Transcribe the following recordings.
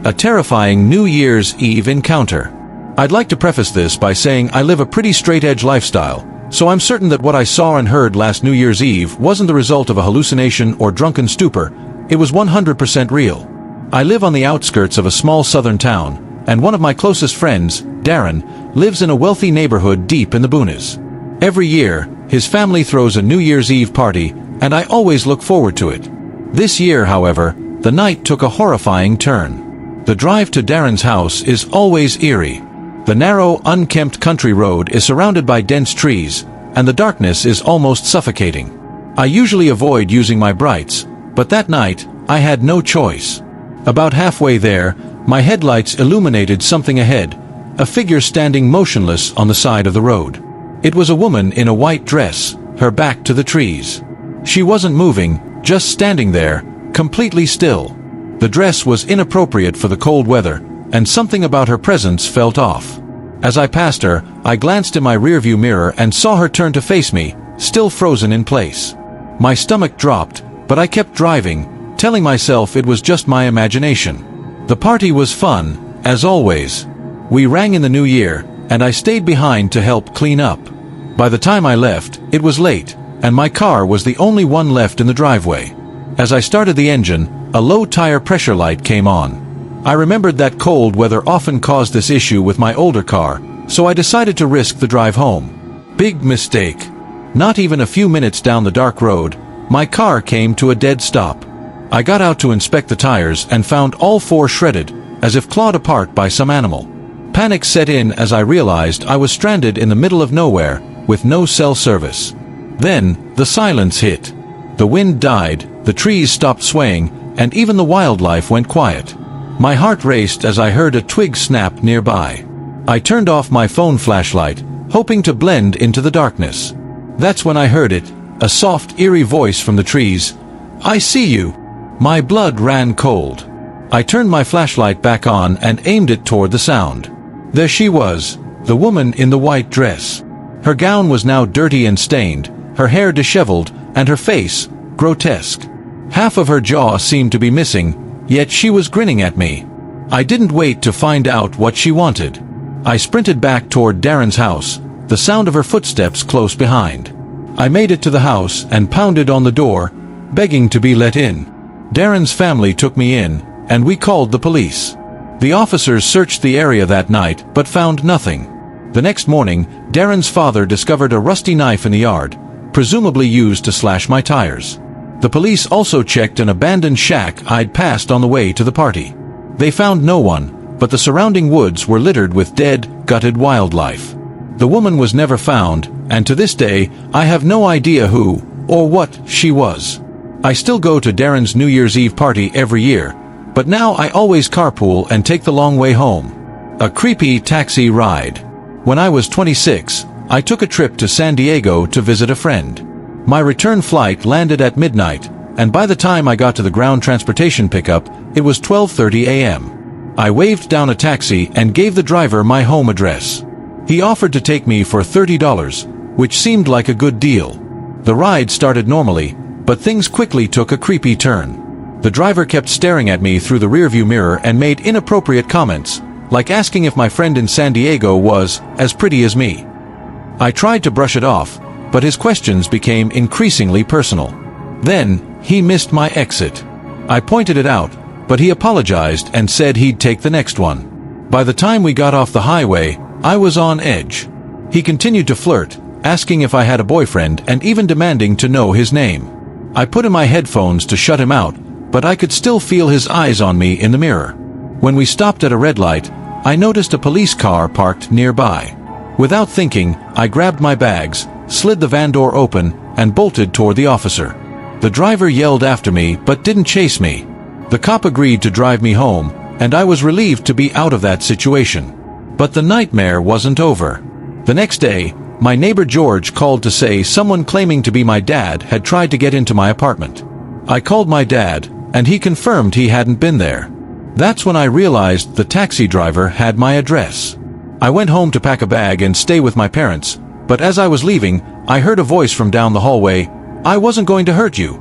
a terrifying New Year's Eve encounter. I'd like to preface this by saying I live a pretty straight-edge lifestyle, so I'm certain that what I saw and heard last New Year's Eve wasn't the result of a hallucination or drunken stupor. It was 100% real. I live on the outskirts of a small southern town, and one of my closest friends, Darren, lives in a wealthy neighborhood deep in the boonies. Every year, his family throws a New Year's Eve party, and I always look forward to it. This year, however, the night took a horrifying turn. The drive to Darren's house is always eerie. The narrow, unkempt country road is surrounded by dense trees, and the darkness is almost suffocating. I usually avoid using my brights, but that night, I had no choice. About halfway there, my headlights illuminated something ahead, a figure standing motionless on the side of the road. It was a woman in a white dress, her back to the trees. She wasn't moving, just standing there, completely still. The dress was inappropriate for the cold weather, and something about her presence felt off. As I passed her, I glanced in my rearview mirror and saw her turn to face me, still frozen in place. My stomach dropped, but I kept driving, telling myself it was just my imagination. The party was fun, as always. We rang in the new year, and I stayed behind to help clean up. By the time I left, it was late, and my car was the only one left in the driveway. As I started the engine, a low tire pressure light came on. I remembered that cold weather often caused this issue with my older car, so I decided to risk the drive home. Big mistake. Not even a few minutes down the dark road, my car came to a dead stop. I got out to inspect the tires and found all four shredded, as if clawed apart by some animal. Panic set in as I realized I was stranded in the middle of nowhere, with no cell service. Then, the silence hit. The wind died, the trees stopped swaying, and even the wildlife went quiet. My heart raced as I heard a twig snap nearby. I turned off my phone flashlight, hoping to blend into the darkness. That's when I heard it, a soft, eerie voice from the trees. "I see you." My blood ran cold. I turned my flashlight back on and aimed it toward the sound. There she was, the woman in the white dress. Her gown was now dirty and stained, her hair disheveled, and her face, grotesque. Half of her jaw seemed to be missing, yet she was grinning at me. I didn't wait to find out what she wanted. I sprinted back toward Darren's house, the sound of her footsteps close behind. I made it to the house and pounded on the door, begging to be let in. Darren's family took me in, and we called the police. The officers searched the area that night, but found nothing. The next morning, Darren's father discovered a rusty knife in the yard, presumably used to slash my tires. The police also checked an abandoned shack I'd passed on the way to the party. They found no one, but the surrounding woods were littered with dead, gutted wildlife. The woman was never found, and to this day, I have no idea who, or what, she was. I still go to Darren's New Year's Eve party every year, but now I always carpool and take the long way home. A creepy taxi ride. When I was 26, I took a trip to San Diego to visit a friend. My return flight landed at midnight, and by the time I got to the ground transportation pickup, it was 12:30 a.m. I waved down a taxi and gave the driver my home address. He offered to take me for $30, which seemed like a good deal. The ride started normally, but things quickly took a creepy turn. The driver kept staring at me through the rearview mirror and made inappropriate comments, like asking if my friend in San Diego was as pretty as me. I tried to brush it off, but his questions became increasingly personal. Then, he missed my exit. I pointed it out, but he apologized and said he'd take the next one. By the time we got off the highway, I was on edge. He continued to flirt, asking if I had a boyfriend and even demanding to know his name. I put in my headphones to shut him out, but I could still feel his eyes on me in the mirror. When we stopped at a red light, I noticed a police car parked nearby. Without thinking, I grabbed my bags, slid the van door open, and bolted toward the officer. The driver yelled after me but didn't chase me. The cop agreed to drive me home, and I was relieved to be out of that situation. But the nightmare wasn't over. The next day, my neighbor George called to say someone claiming to be my dad had tried to get into my apartment. I called my dad, and he confirmed he hadn't been there. That's when I realized the taxi driver had my address. I went home to pack a bag and stay with my parents, but as I was leaving, I heard a voice from down the hallway, "I wasn't going to hurt you."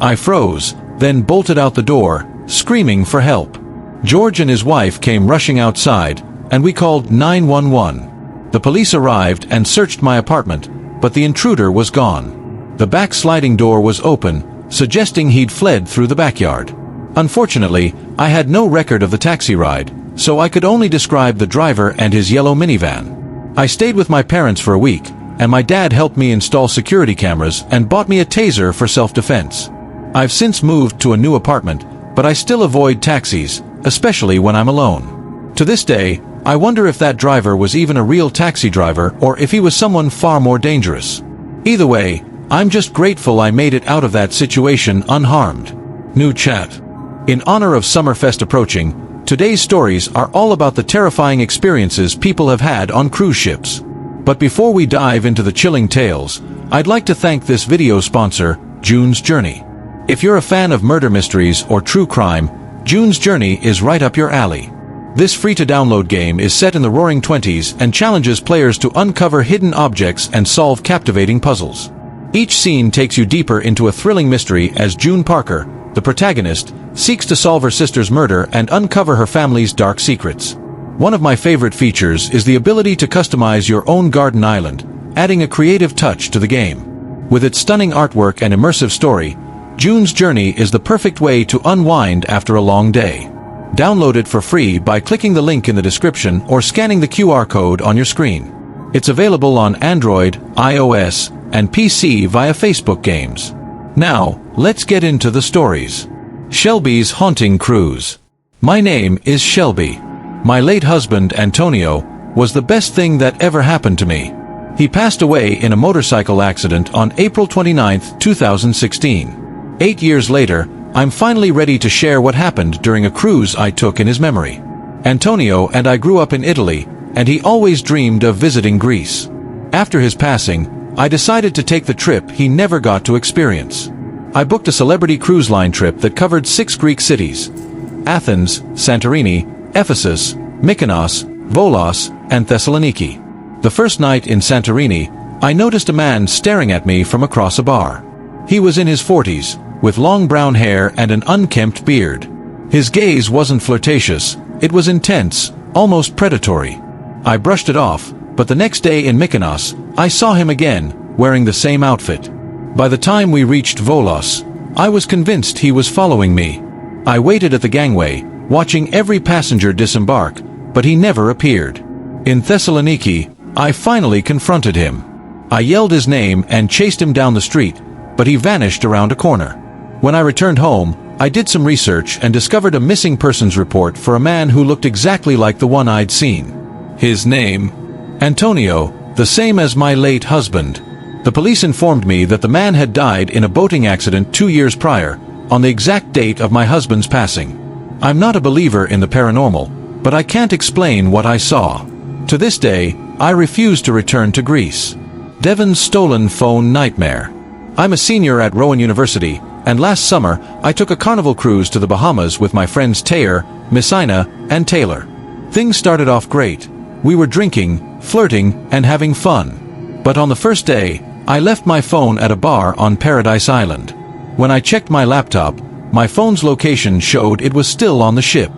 I froze, then bolted out the door, screaming for help. George and his wife came rushing outside, and we called 911. The police arrived and searched my apartment, but the intruder was gone. The back sliding door was open, suggesting he'd fled through the backyard. Unfortunately, I had no record of the taxi ride, so I could only describe the driver and his yellow minivan. I stayed with my parents for a week, and my dad helped me install security cameras and bought me a taser for self-defense. I've since moved to a new apartment, but I still avoid taxis, especially when I'm alone. To this day, I wonder if that driver was even a real taxi driver or if he was someone far more dangerous. Either way, I'm just grateful I made it out of that situation unharmed. New chat. In honor of Summerfest approaching, today's stories are all about the terrifying experiences people have had on cruise ships. But before we dive into the chilling tales, I'd like to thank this video sponsor, June's Journey. If you're a fan of murder mysteries or true crime, June's Journey is right up your alley. This free-to-download game is set in the Roaring Twenties and challenges players to uncover hidden objects and solve captivating puzzles. Each scene takes you deeper into a thrilling mystery as June Parker, the protagonist, seeks to solve her sister's murder and uncover her family's dark secrets. One of my favorite features is the ability to customize your own garden island, adding a creative touch to the game. With its stunning artwork and immersive story, June's Journey is the perfect way to unwind after a long day. Download it for free by clicking the link in the description or scanning the QR code on your screen. It's available on Android, iOS, and PC via Facebook Games. Now, let's get into the stories. Shelby's Haunting Cruise. My name is Shelby. My late husband, Antonio, was the best thing that ever happened to me. He passed away in a motorcycle accident on April 29, 2016. 8 years later, I'm finally ready to share what happened during a cruise I took in his memory. Antonio and I grew up in Italy, and he always dreamed of visiting Greece. After his passing, I decided to take the trip he never got to experience. I booked a celebrity cruise line trip that covered 6 Greek cities: Athens, Santorini, Ephesus, Mykonos, Volos, and Thessaloniki. The first night in Santorini, I noticed a man staring at me from across a bar. He was in his 40s, with long brown hair and an unkempt beard. His gaze wasn't flirtatious, it was intense, almost predatory. I brushed it off, but the next day in Mykonos, I saw him again, wearing the same outfit. By the time we reached Volos, I was convinced he was following me. I waited at the gangway, watching every passenger disembark, but he never appeared. In Thessaloniki, I finally confronted him. I yelled his name and chased him down the street, but he vanished around a corner. When I returned home, I did some research and discovered a missing persons report for a man who looked exactly like the one I'd seen. His name? Antonio, the same as my late husband. The police informed me that the man had died in a boating accident 2 years prior, on the exact date of my husband's passing. I'm not a believer in the paranormal, but I can't explain what I saw. To this day, I refuse to return to Greece. Devon's stolen phone nightmare. I'm a senior at Rowan University, and last summer, I took a carnival cruise to the Bahamas with my friends Taylor, Messina, and Taylor. Things started off great. We were drinking, flirting, and having fun. But on the first day, I left my phone at a bar on Paradise Island. When I checked my laptop, my phone's location showed it was still on the ship.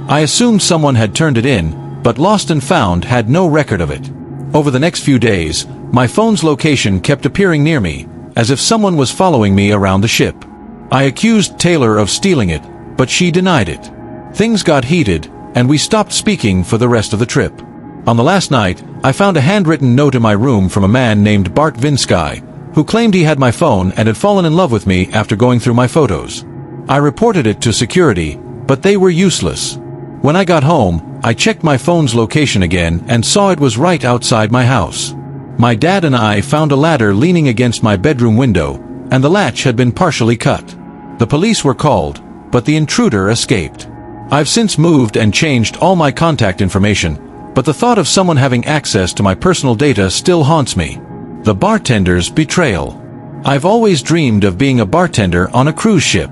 I assumed someone had turned it in, but Lost and Found had no record of it. Over the next few days, my phone's location kept appearing near me, as if someone was following me around the ship. I accused Taylor of stealing it, but she denied it. Things got heated, and we stopped speaking for the rest of the trip. On the last night, I found a handwritten note in my room from a man named Bart Vinsky, who claimed he had my phone and had fallen in love with me after going through my photos. I reported it to security, but they were useless. When I got home, I checked my phone's location again and saw it was right outside my house. My dad and I found a ladder leaning against my bedroom window, and the latch had been partially cut. The police were called, but the intruder escaped. I've since moved and changed all my contact information, but the thought of someone having access to my personal data still haunts me. The bartender's betrayal. I've always dreamed of being a bartender on a cruise ship.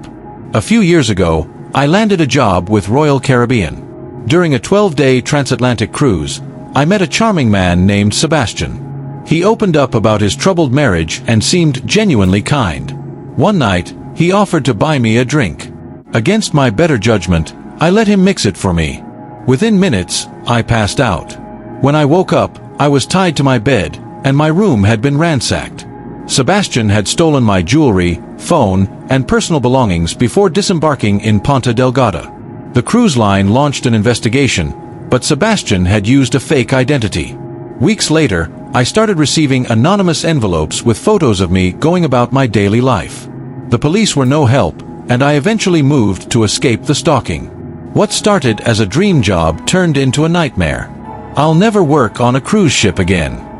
A few years ago, I landed a job with Royal Caribbean. During a 12-day transatlantic cruise, I met a charming man named Sebastian. He opened up about his troubled marriage and seemed genuinely kind. One night, he offered to buy me a drink. Against my better judgment, I let him mix it for me. Within minutes, I passed out. When I woke up, I was tied to my bed, and my room had been ransacked. Sebastian had stolen my jewelry, phone, and personal belongings before disembarking in Ponta Delgada. The cruise line launched an investigation, but Sebastian had used a fake identity. Weeks later, I started receiving anonymous envelopes with photos of me going about my daily life. The police were no help, and I eventually moved to escape the stalking. What started as a dream job turned into a nightmare. I'll never work on a cruise ship again.